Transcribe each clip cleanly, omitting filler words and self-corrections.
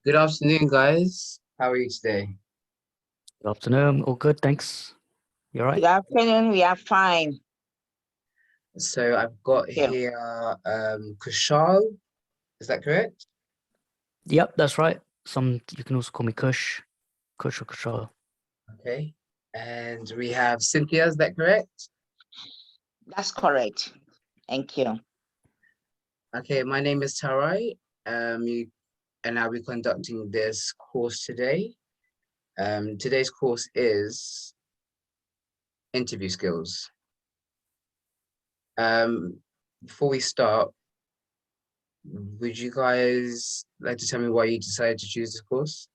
Good afternoon, guys. How are you today? Good afternoon. All good, thanks. You all right? Good afternoon. We are fine. So I've got Yeah. here Kushal. Is that correct? Yep, that's right. You can also call me Kush or Kushal. Okay. And we have Cynthia. Is that correct? That's correct. Thank you. Okay. My name is Taurai. And I'll be conducting this course today. Today's course is interview skills. Before we start, would you guys like to tell me why you decided to choose this course?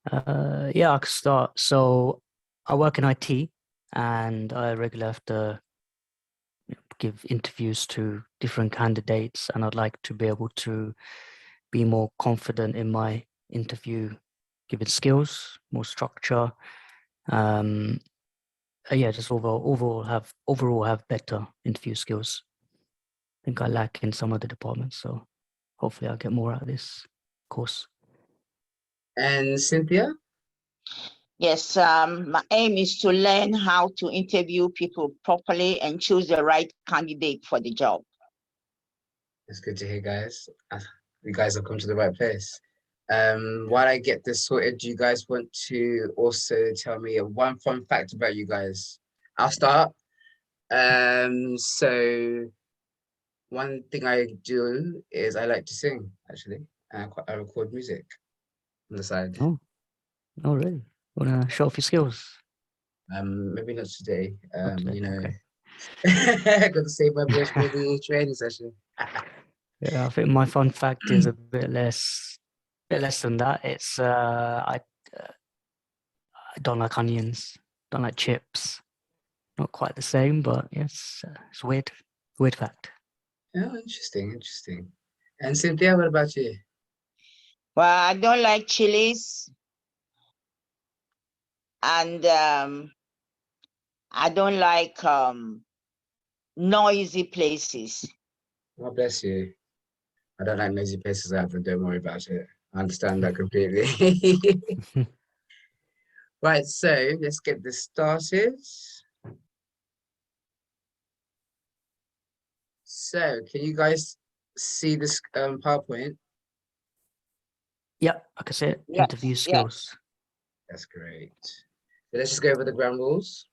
Yeah, I can start. So I work in IT and I regularly have to give interviews to different candidates, and I'd like to be able to be more confident in my interview giving skills, more structure. Yeah, just overall have better interview skills. I think I lack in some other departments, so hopefully I'll get more out of this course. And Cynthia? Yes, my aim is to learn how to interview people properly and choose the right candidate for the job. It's good to hear, guys. You guys have come to the right place. While I get this sorted, do you guys want to also tell me one fun fact about you guys? I'll start. So one thing I do is I like to sing, actually. I record music on the side. Oh, really? Wanna show off your skills? Maybe not today. Not today, You know, okay. I got to save my voice for the training session. Yeah, I think my fun fact is a bit less than that. It's I don't like onions, don't like chips. Not quite the same, but yes, it's weird. Weird fact. Oh, interesting. And Cynthia, what about you? Well, I don't like chilies, and I don't like noisy places. God bless you. I don't like noisy places either. Don't worry about it. I understand that completely. Right, so let's get this started. So, can you guys see this PowerPoint? Yeah, I can say it. Yes, Interview yes. skills. That's great. So let's just go over the ground rules.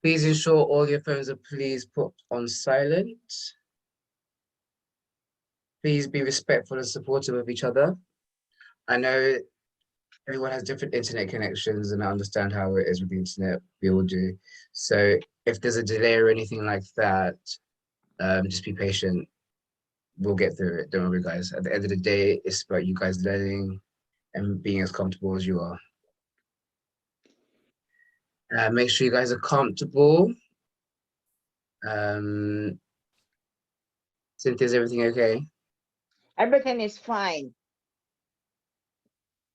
Please ensure all your phones are put on silent. Please be respectful and supportive of each other. I know everyone has different internet connections, and I understand how it is with the internet. We all do. So if there's a delay or anything like that, just be patient. We'll get through it. Don't worry, guys. At the end of the day, it's about you guys learning and being as comfortable as you are. Make sure you guys are comfortable. Cynthia, is everything okay? Everything is fine.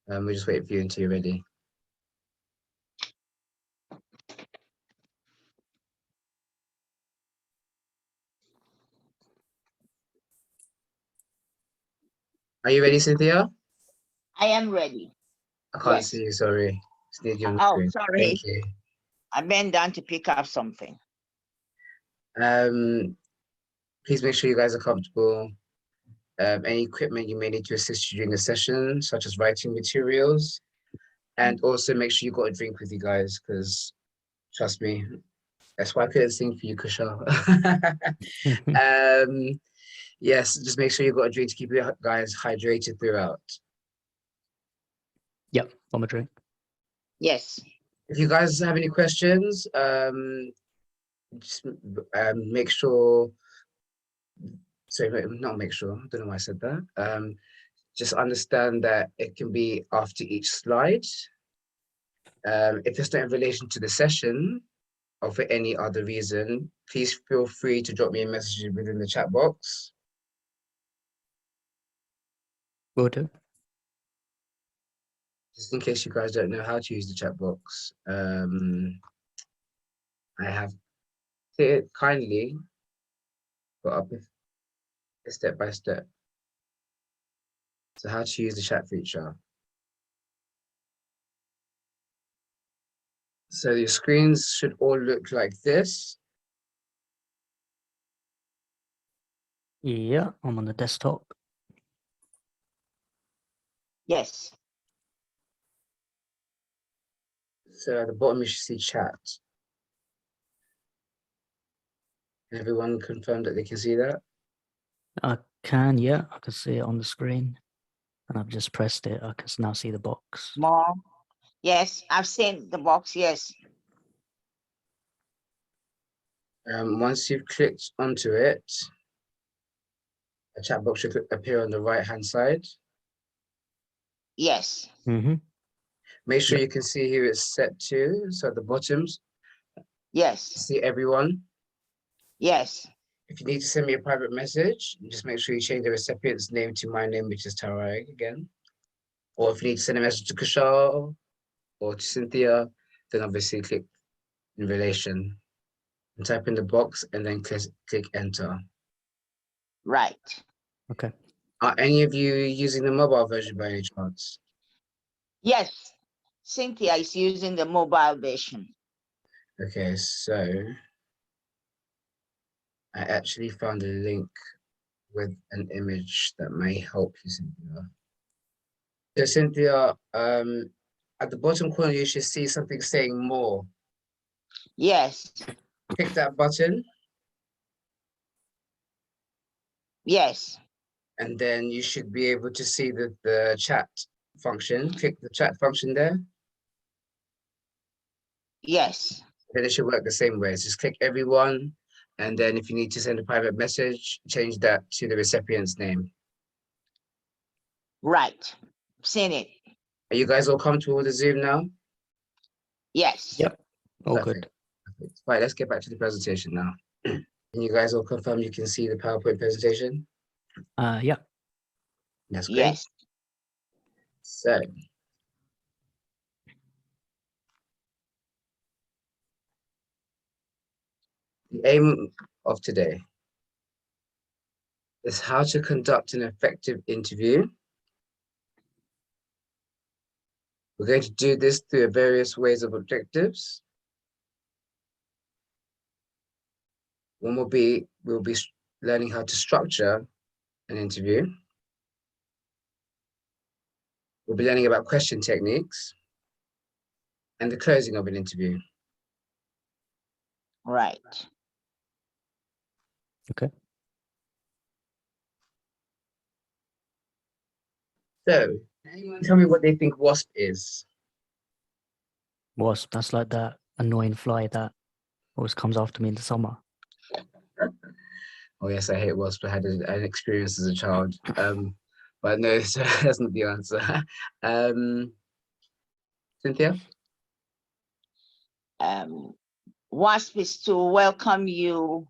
We'll just wait for you until you're ready. Are you ready, Cynthia? I am ready. I can't Yes. see you, sorry. Just need you on the Oh, screen. sorry. Thank you. I bent down to pick up something. Please make sure you guys are comfortable. Any equipment you may need to assist you during the session, such as writing materials. And also make sure you got a drink with you guys, because trust me, that's why I couldn't sing for you, Kushal. Yes, just make sure you got a drink to keep you guys hydrated throughout. Yep, on my drink. Yes. If you guys have any questions, just make sure. Sorry, not make sure. I don't know why I said that. Just understand that it can be after each slide. If it's not in relation to the session or for any other reason, please feel free to drop me a message within the chat box. Will do. Just in case you guys don't know how to use the chat box, I have kindly put up step by step. So how to use the chat feature. So your screens should all look like this. Yeah, I'm on the desktop. Yes. So at the bottom, you should see chat. Everyone confirmed that they can see that? I can, yeah, I can see it on the screen. And I've just pressed it. I can now see the box. More. Yes, I've seen the box. Yes. Once you've clicked onto it, a chat box should appear on the right-hand side. Yes. Mm-hmm. Make sure Yep. you can see who it's set to. So at the bottoms, Yes. see everyone. Yes. If you need to send me a private message, just make sure you change the recipient's name to my name, which is Taurai again. Or if you need to send a message to Kushal or to Cynthia, then obviously click in relation and type in the box and then click enter. Right. Okay. Are any of you using the mobile version by any chance? Yes. Cynthia is using the mobile version. Okay, so I actually found a link with an image that may help you, Cynthia. So Cynthia, at the bottom corner, you should see something saying more. Yes. Click that button, Yes. and then you should be able to see the chat function. Click the chat function there. Yes. Then it should work the same way. So just click everyone, and then if you need to send a private message, change that to the recipient's name. Right. Seen it. Are you guys all comfortable with the Zoom now? Yes. Yep. All Perfect. good. Perfect. Right, let's get back to the presentation now. Can you guys all confirm you can see the PowerPoint presentation? Yeah. That's great. Yes. So, the aim of today is how to conduct an effective interview. We're going to do this through various ways of objectives. One will be, we'll be learning how to structure an interview. We'll be learning about question techniques and the closing of an interview. Right. Okay. So, anyone tell me what they think WASP is? Wasp, that's like that annoying fly that always comes after me in the summer. Oh yes, I hate WASP. I had an experience as a child. But no, so that's not the answer. Cynthia? WASP is to welcome you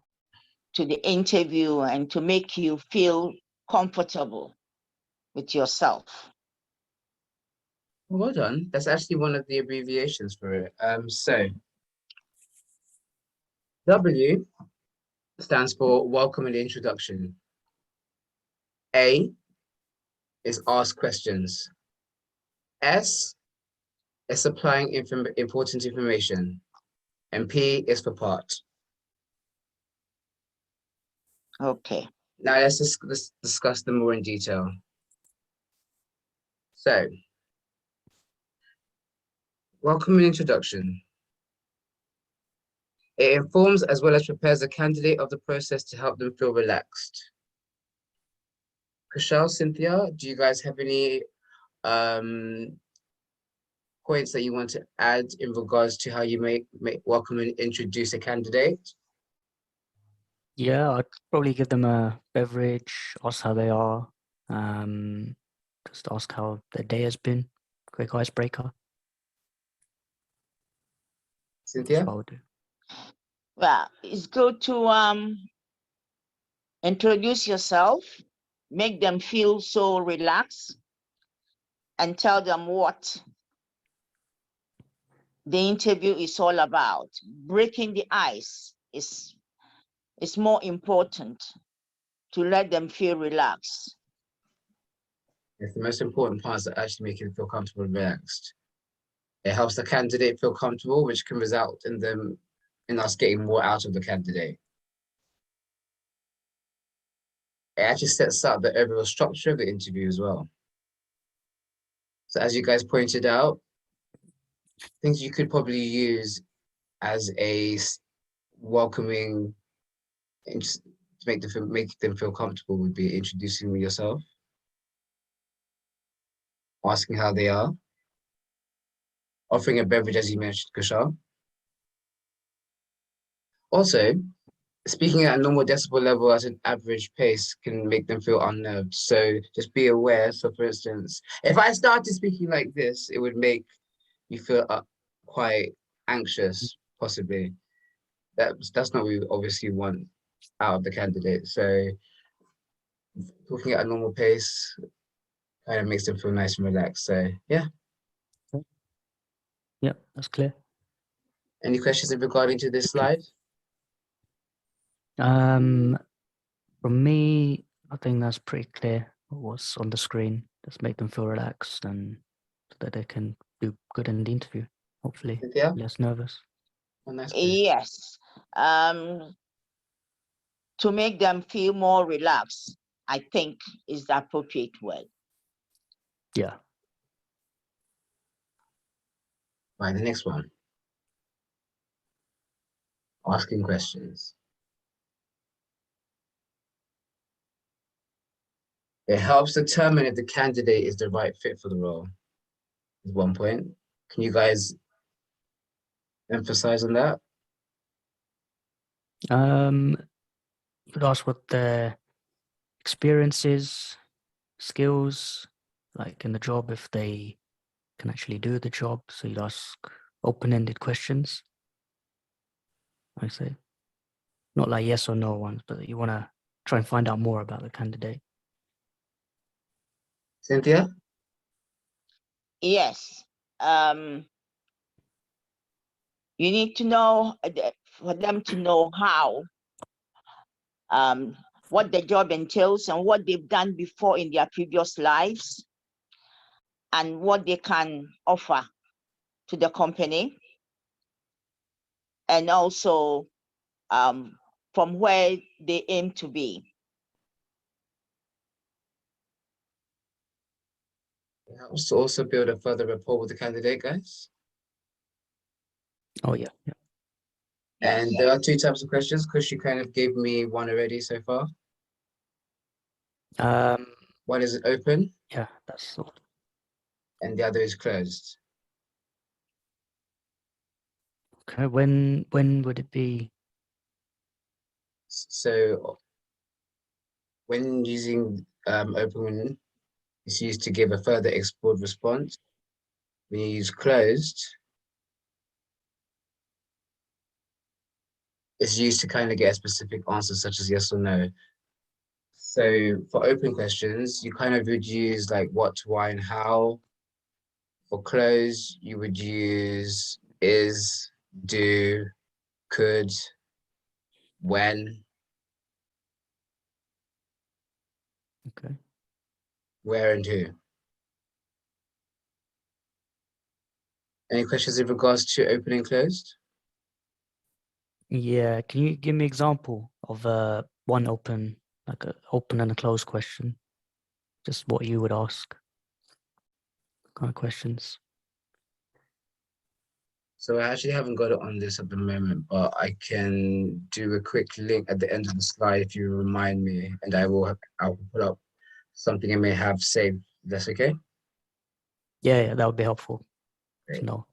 to the interview and to make you feel comfortable with yourself. Well done. That's actually one of the abbreviations for it. So W stands for welcome and introduction. A is ask questions. S is supplying important information. And P is for part. Okay. Now let's discuss them more in detail. So, welcome and introduction. It informs as well as prepares the candidate of the process to help them feel relaxed. Kushal, Cynthia, do you guys have any points that you want to add in regards to how you make welcome and introduce a candidate? Yeah, I'd probably give them a beverage, ask how they are, just ask how their day has been. Quick icebreaker. That's Cynthia? what I would do. Well, it's good to introduce yourself, make them feel so relaxed, and tell them what the interview is all about. Breaking the ice is more important to let them feel relaxed. It's the most important parts that actually make them feel comfortable and relaxed. It helps the candidate feel comfortable, which can result in us getting more out of the candidate. It actually sets up the overall structure of the interview as well. So as you guys pointed out, things you could probably use as a welcoming, to make them feel comfortable would be introducing yourself, asking how they are, offering a beverage as you mentioned, Kushal. Also, speaking at a normal decibel level at an average pace can make them feel unnerved. So just be aware. So for instance, if I started speaking like this, it would make you feel quite anxious, possibly. That's not what we obviously want out of the candidate. So talking at a normal pace kind of makes them feel nice and relaxed. So yeah. Yeah, that's clear. Any questions regarding to this slide? From me, I think that's pretty clear what's on the screen. Just make them feel relaxed and so that they can do good in the interview, hopefully. Yeah. Less nervous. Oh, nice. Yes. To make them feel more relaxed, I think is the appropriate word. Yeah. Right, the next one. Asking questions. It helps determine if the candidate is the right fit for the role. Is one point. Can you guys emphasize on that? You could ask what their experiences, skills, like in the job, if they can actually do the job. So you'd ask open-ended questions, I say. Not like yes or no ones, but you want to try and find out more about the candidate. Cynthia? Yes. You need to know, for them to know how, what the job entails and what they've done before in their previous lives and what they can offer to the company. And also from where they aim to be. It helps to also build a further rapport with the candidate, guys. Oh, yeah. And there are two types of questions because you kind of gave me one already so far. One is open. Yeah, that's all. And the other is closed. Okay, when would it be? So when using open, it's used to give a further explored response. When you use closed, it's used to kind of get a specific answer such as yes or no. So for open questions, you kind of would use like what, why, and how. For closed, you would use is, do, could, when, Okay. where, and who. Any questions in regards to open and closed? Yeah, can you give me an example of one open, like an open and a closed question? Just what you would ask, kind of questions. So I actually haven't got it on this at the moment, but I can do a quick link at the end of the slide if you remind me, and I'll put up something I may have saved. That's okay? Yeah, that would be helpful Great. to know.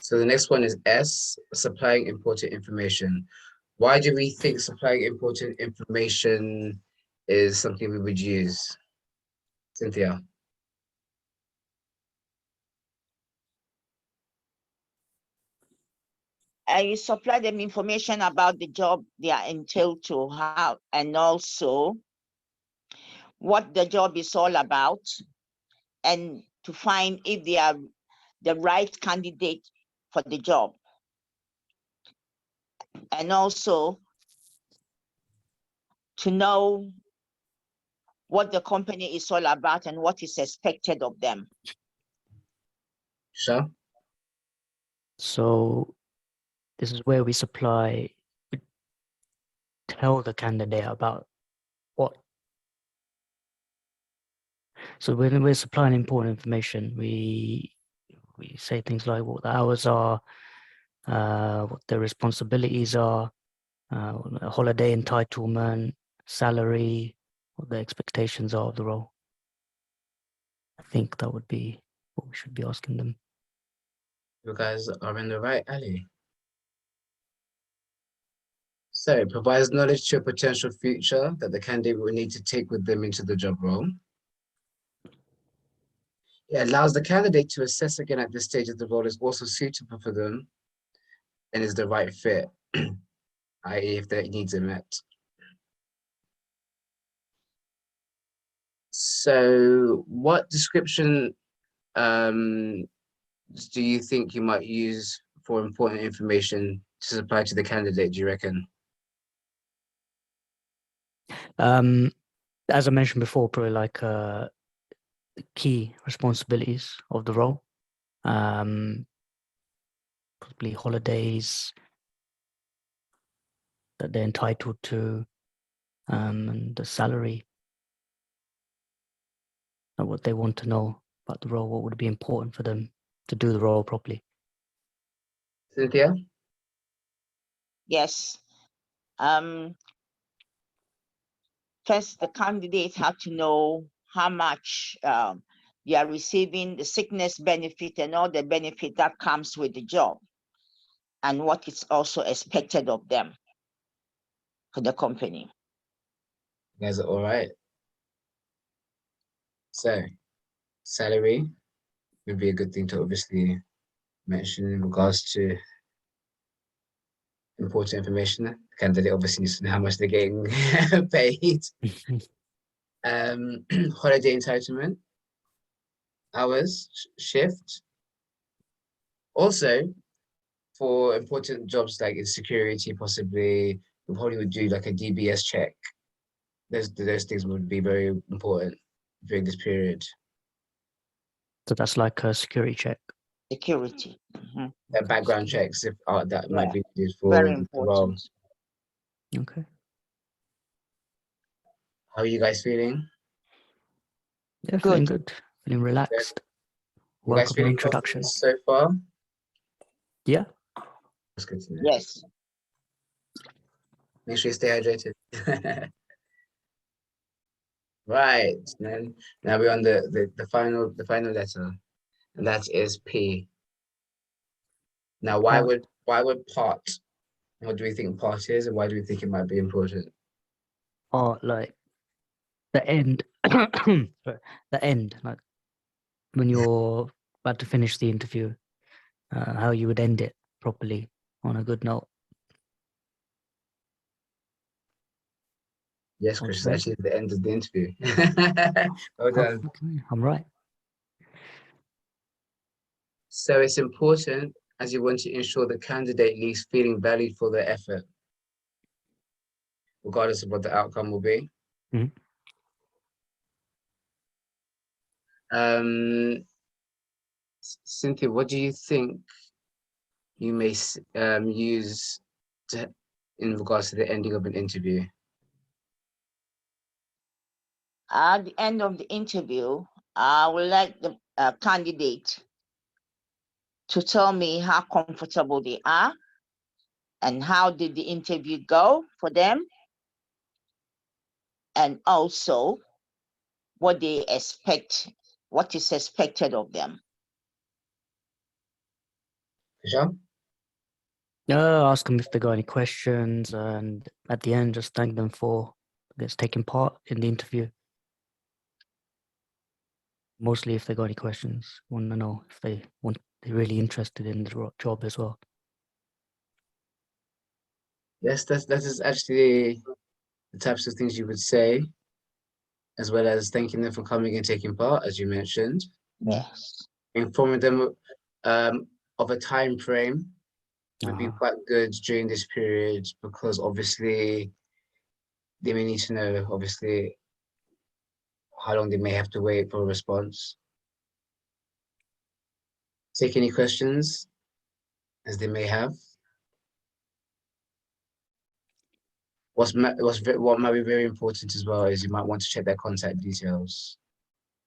So the next one is S, supplying important information. Why do we think supplying important information is something we would use? Cynthia. You supply them information about the job they are entailed to have, and also what the job is all about, and to find if they are the right candidate for the job. and also to know what the company is all about and what is expected of them. Sure. So this is where we tell the candidate about what. So when we're supplying important information, we say things like what the hours are, what their responsibilities are, holiday entitlement, salary, what the expectations are of the role. I think that would be what we should be asking them. You guys are in the right alley. So it provides knowledge to a potential future that the candidate will need to take with them into the job role. It allows the candidate to assess again at this stage if the role is also suitable for them and is the right fit, i.e. if their needs are met. So what description do you think you might use for important information to supply to the candidate, do you reckon? As I mentioned before, probably like the key responsibilities of the role, probably holidays that they're entitled to, and the salary, and what they want to know about the role, what would be important for them to do the role properly. Cynthia? Yes. First, the candidates have to know how much they are receiving, the sickness benefit and all the benefit that comes with the job, and what is also expected of them for the company. You guys are all right. So salary would be a good thing to obviously mention in regards to important information. The candidate obviously needs to know how much they're getting paid. Holiday entitlement, hours, shift. Also, for important jobs like in security, possibly, we probably would do like a DBS check. Those things would be very important during this period. So that's like a security check. Security. Mhm. That background checks, if that might be used for Very the role. important. Okay. How are you guys feeling? Yeah, feeling good, feeling relaxed. You guys Welcome feeling introduction. confident so far? Yeah. That's good to know. Yes. Make sure you stay hydrated. Right. Then now we're on the final letter, and that is P. Now, why would part? What do we think part is, and why do we think it might be important? Or like the end. Sorry, the end, like when you're about to finish the interview, how you would end it properly on a good note. Yes, Chris, it's actually the end of the interview. Well done. Okay, I'm right. So it's important as you want to ensure the candidate leaves feeling valued for their effort, regardless of what the outcome will be. Mhm. Cynthia, what do you think you may use in regards to the ending of an interview? At the end of the interview, I would like the candidate to tell me how comfortable they are and how did the interview go for them, and also what they expect, what is expected of them. Sure. Ask them if they got any questions, and at the end, just thank them for taking part in the interview. Mostly, if they got any questions, want to know if they're really interested in the job as well. Yes, that is actually the types of things you would say, as well as thanking them for coming and taking part, as you mentioned. Yes. Informing them of a time frame would be Ah, quite good during this period, because obviously they may need to know, obviously, how long they may have to wait for a response. Take any questions as they may have. What might be very important as well is you might want to check their contact details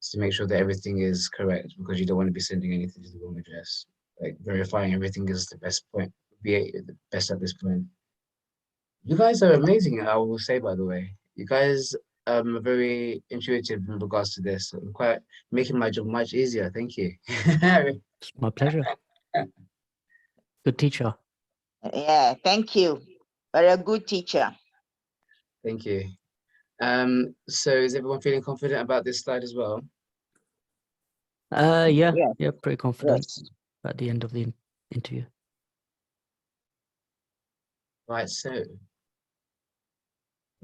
to make sure that everything is correct, because you don't want to be sending anything to the wrong address. Like verifying everything is the best point, the best at this point. You guys are amazing, I will say, by the way. You guys are very intuitive in regards to this. I'm quite making my job much easier. Thank you. it's my pleasure. Good teacher. Yeah, thank you. Very a good teacher. Thank you. So is everyone feeling confident about this slide as well? Yeah, Yes. yeah, pretty confident Yes. at the end of the interview. Right, so we're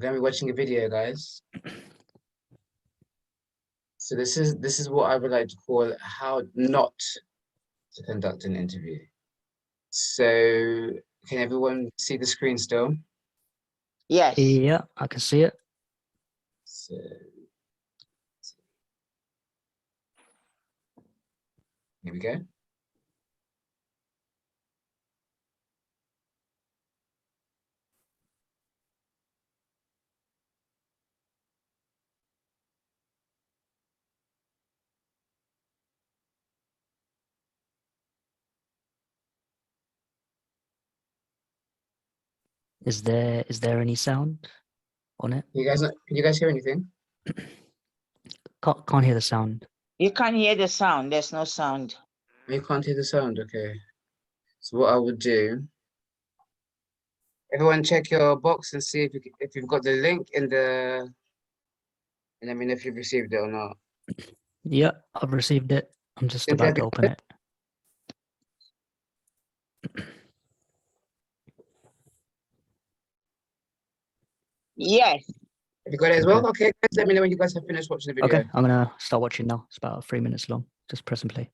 gonna be watching a video, guys. So this is what I would like to call how not to conduct an interview. So can everyone see the screen still? Yes. Yeah, I can see it. So here we go. Is there any sound on it? Can you guys hear anything? Can't hear the sound. You can't hear the sound. There's no sound. You can't hear the sound, okay. So what I would do, everyone check your box and see if you've got the link in the, and let me know if you've received it or not. Yeah, I've received it. I'm just Cynthia, about to open it. Yes. have you got it as well? Okay. Okay, guys, let me know when you guys have finished watching the video. Okay, I'm gonna start watching now. It's about 3 minutes long. Just press and play.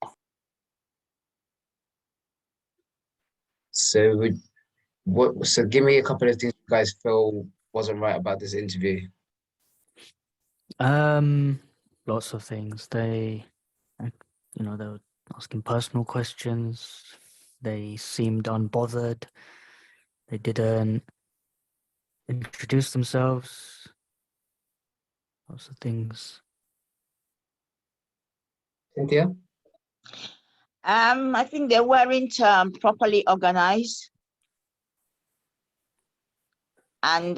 So so give me a couple of things you guys feel wasn't right about this interview. Lots of things. They were asking personal questions. They seemed unbothered. They didn't introduce themselves. Lots of things. Cynthia? I think they weren't properly organized. And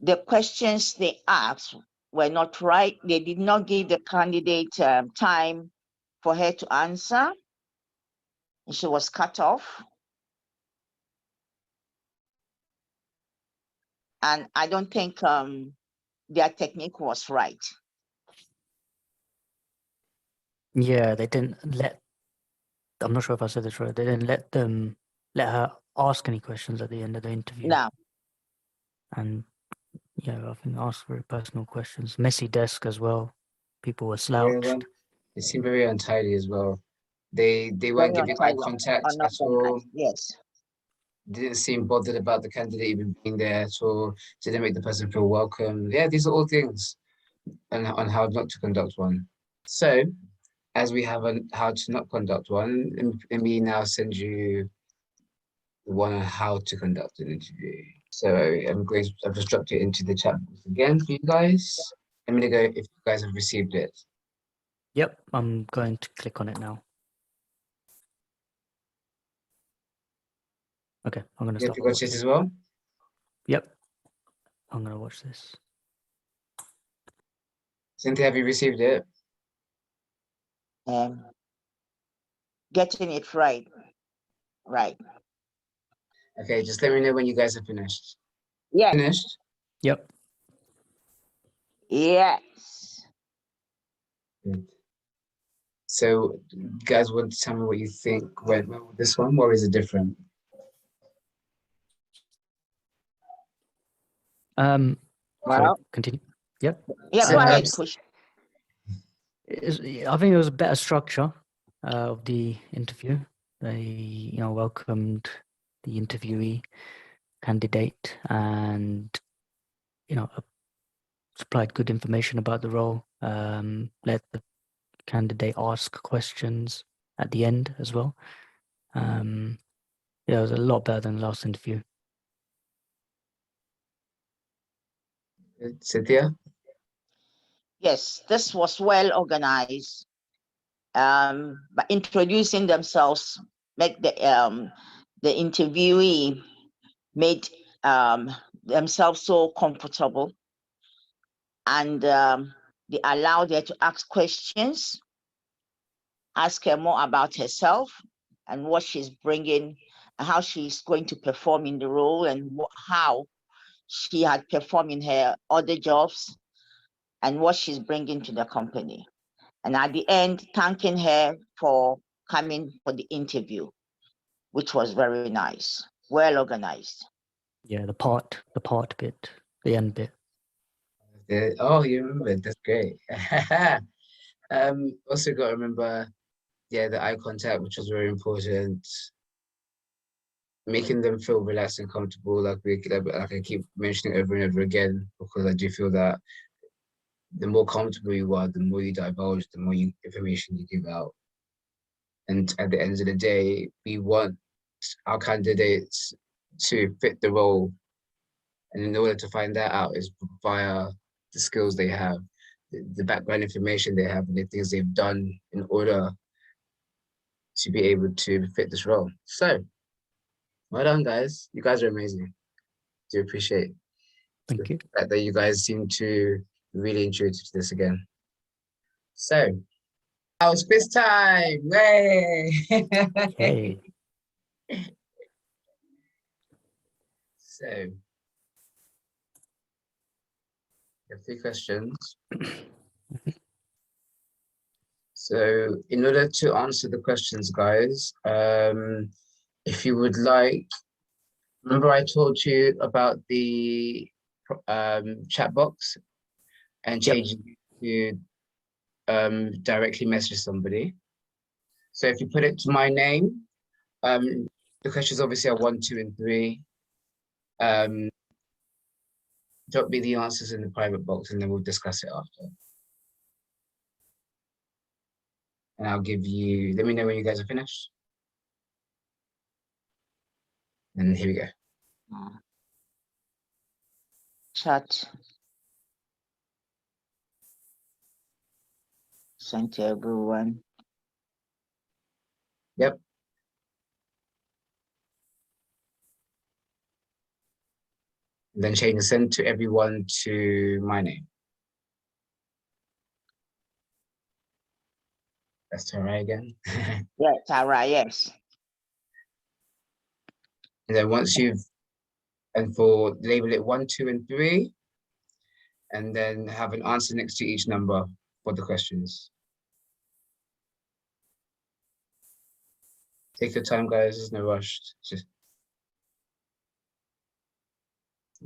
the questions they asked were not right. They did not give the candidate time for her to answer. And she was cut off. And I don't think their technique was right. Yeah, they didn't let. I'm not sure if I said this right. They didn't let her ask any questions at the end of the interview. No. And yeah, I think asked very personal questions. Messy desk as well. People were Yeah, slouched. they seem very untidy as well. They weren't Very giving eye untidy, contact at all. unorganized. Yes. Didn't seem bothered about the candidate even being there at all. Didn't make the person feel welcome. Yeah, these are all things on how not to conduct one. So, as we have on how to not conduct one, let me now send you the one on how to conduct an interview. So I've just dropped it into the chat box again for you guys. I'm gonna go if you guys have received it. Yep, I'm going to click on it now. Okay, I'm going to You start have got watching. it as well? Yep, I'm going to watch this. Cynthia, have you received it? Getting it right. Right. Okay, just let me know when you guys are finished. Yes. Finished? Yep. Yes. Good. So, you guys want to tell me what you think went well with this one, or is it different? Sorry, Well, continue. Yep. yeah, So, go ahead, Kush. I think it was a better structure of the interview. They, welcomed the interviewee candidate and, supplied good information about the role. Let the candidate ask questions at the end as well. It was a lot better than the last interview. Cynthia? Yes, this was well organized. By introducing themselves, make the interviewee made themselves so comfortable, and they allowed her to ask questions, ask her more about herself and what she's bringing, and how she's going to perform in the role, and how she had performed in her other jobs, and what she's bringing to the company. And at the end, thanking her for coming for the interview, which was very nice, well organized. Yeah, the part bit, the end bit. Oh, you remember? That's great. Also got to remember, the eye contact, which was very important. Making them feel relaxed and comfortable, like I keep mentioning over and over again, because I do feel that the more comfortable you are, the more you divulge, the more information you give out. And at the end of the day, we want our candidates to fit the role. And in order to find that out is via the skills they have, the background information they have, and the things they've done in order to be able to fit this role. So, well done, guys. You guys are amazing. Do appreciate Thank you. the fact that you guys seem to really intuitive to this again. So, now it's quiz time. Yay! Yay. So, you have 3 questions. So, in order to answer the questions, guys, if you would like, remember I told you about the chat box and changing it to directly message somebody. So if you put it to my name, the questions obviously are 1, 2, and 3. Drop me the answers in the private box and then we'll discuss it after. And I'll give you, let me know when you guys are finished. And here we go. Chat. Sent to everyone. Yep. And then change the send to everyone to my name. That's Taurai again. Yes, Taurai, yes. And then once you've, and for label it 1, 2, and 3, and then have an answer next to each number for the questions. Take your time, guys. There's no rush. Just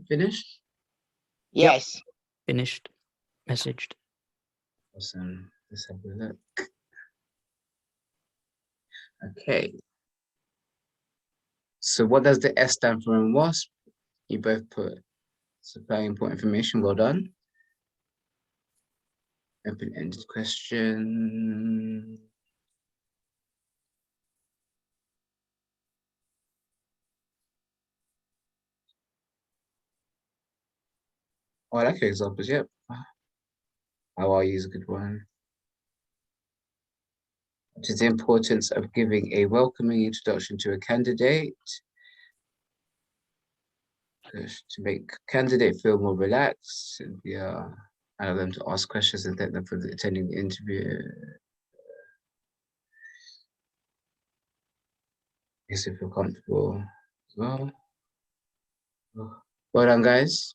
finished. Yes. Yep. Finished. Messaged. Awesome. Let's have a look. Okay. So what does the S stand for in WASP? You both put supplying important information. Well done. Open-ended question. Oh, I like your examples. Yep. How are you is a good one. What is the importance of giving a welcoming introduction to a candidate? To make candidate feel more relaxed, allow them to ask questions and thank them for attending the interview. Makes them feel comfortable as well. Well done, guys.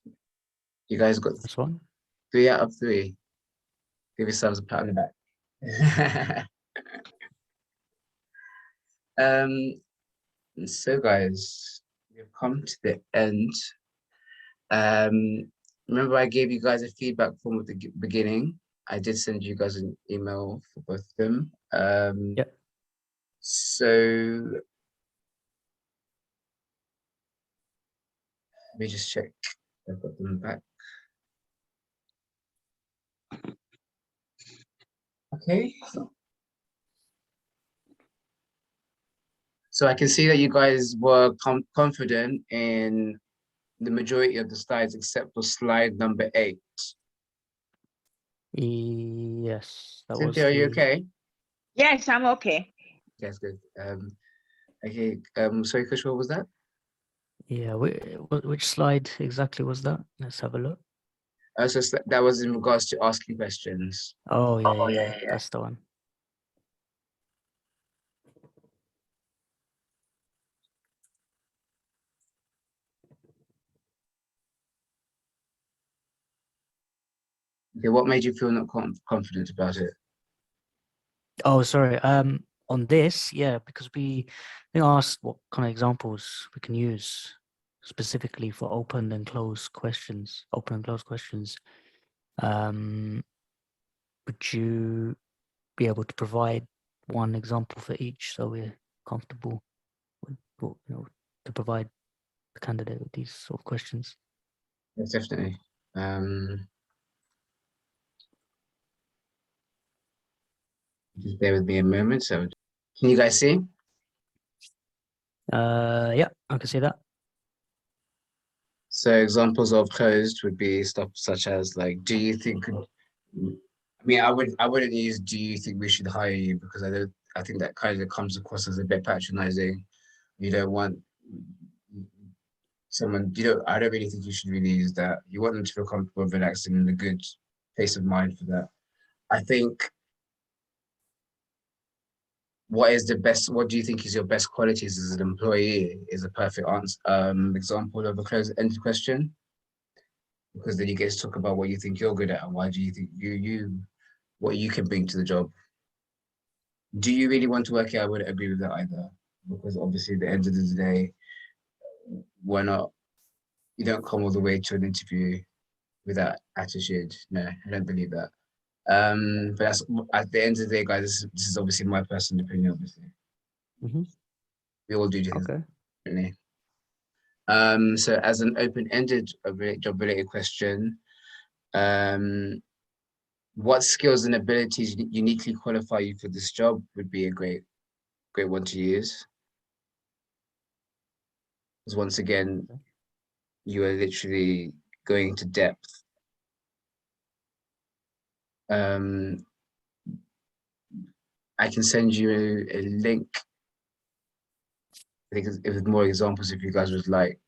You guys got This one. 3 out of 3. Give yourselves a pat on the back. So guys, we've come to the end. Remember I gave you guys a feedback form at the beginning. I did send you guys an email for both of them. Yep. So let me just check. I've got them back. Okay. So I can see that you guys were confident in the majority of the slides except for slide number 8. Yes, that was Cynthia, are you the okay? Yes, I'm okay. That's good. Okay. Sorry, Kush, what was that? yeah. Which slide exactly was that? Let's have a look. So that was in regards to asking questions. Oh yeah, that's the one. Okay, what made you feel not confident about it? Oh, sorry. On this, yeah, because we asked what kind of examples we can use specifically for open and closed questions. Open and closed questions. Would you be able to provide one example for each so we're comfortable with, to provide the candidate with these sort of questions? Yes, definitely. Just bear with me a moment. So, can you guys see? Yeah, I can see that. So examples of closed would be stuff such as like, do you think? I mean, I wouldn't use do you think we should hire you, because I think that kind of comes across as a bit patronizing. You don't want someone, I don't really think you should really use that. You want them to feel comfortable, relaxed, and in a good place of mind for that. I think what do you think is your best qualities as an employee is a perfect answer, example of a closed-ended question, because then you get to talk about what you think you're good at and why do you think what you can bring to the job. Do you really want to work here? I wouldn't agree with that either, because obviously at the end of the day, you don't come all the way to an interview with that attitude. No, I don't believe that. But that's at the end of the day, guys, this is obviously my personal opinion, obviously. Mhm. We all do things Okay. differently. So as an open-ended job-related question, what skills and abilities uniquely qualify you for this job would be a great one to use. Because once again, Okay. you are literally going to depth. I can send you a link. I think with more examples if you guys would like,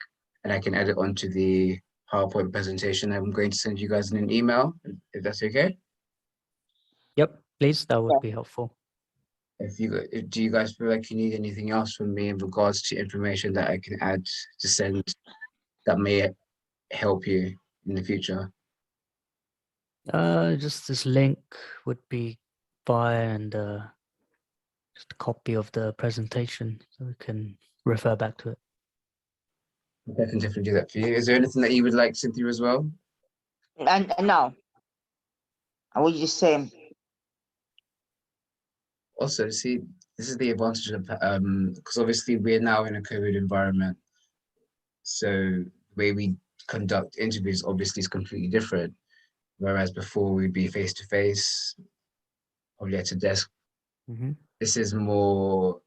and I can add it onto the PowerPoint presentation I'm going to send you guys in an email, if that's okay. Yep, please, that would be helpful. Do you guys feel like you need anything else from me in regards to information that I can add to send that may help you in the future? Just this link would be fine, and just a copy of the presentation so we can refer back to it. I can definitely do that for you. Is there anything that you would like, Cynthia, as well? And no, I would just say, Also, see, this is the advantage of because obviously we're now in a COVID environment, so the way we conduct interviews obviously is completely different. Whereas before we'd be face to face, probably at a desk. Mm-hmm. This is more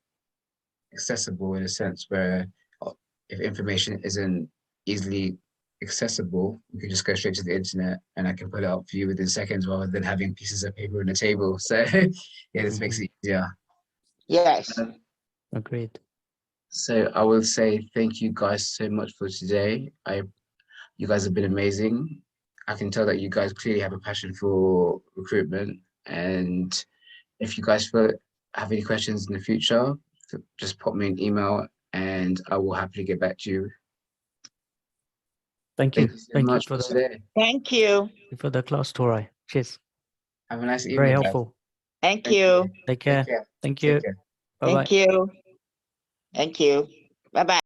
accessible in a sense where if information isn't easily accessible, you can just go straight to the internet and I can pull it up for you within seconds rather than having pieces of paper on the table. So yeah, this makes it easier. yes. Agreed. So I will say thank you guys so much for today. You guys have been amazing. I can tell that you guys clearly have a passion for recruitment. And if you guys have any questions in the future, just pop me an email and I will happily get back to you. Thank you. Thank you so Thank you much for for the today. Thank you. class, Taurai. Cheers. Have a nice Very evening, guys. helpful. Thank Thank you. you. Take Take care. care. Thank Take you. care. Bye bye. Thank you. Thank you. Bye-bye.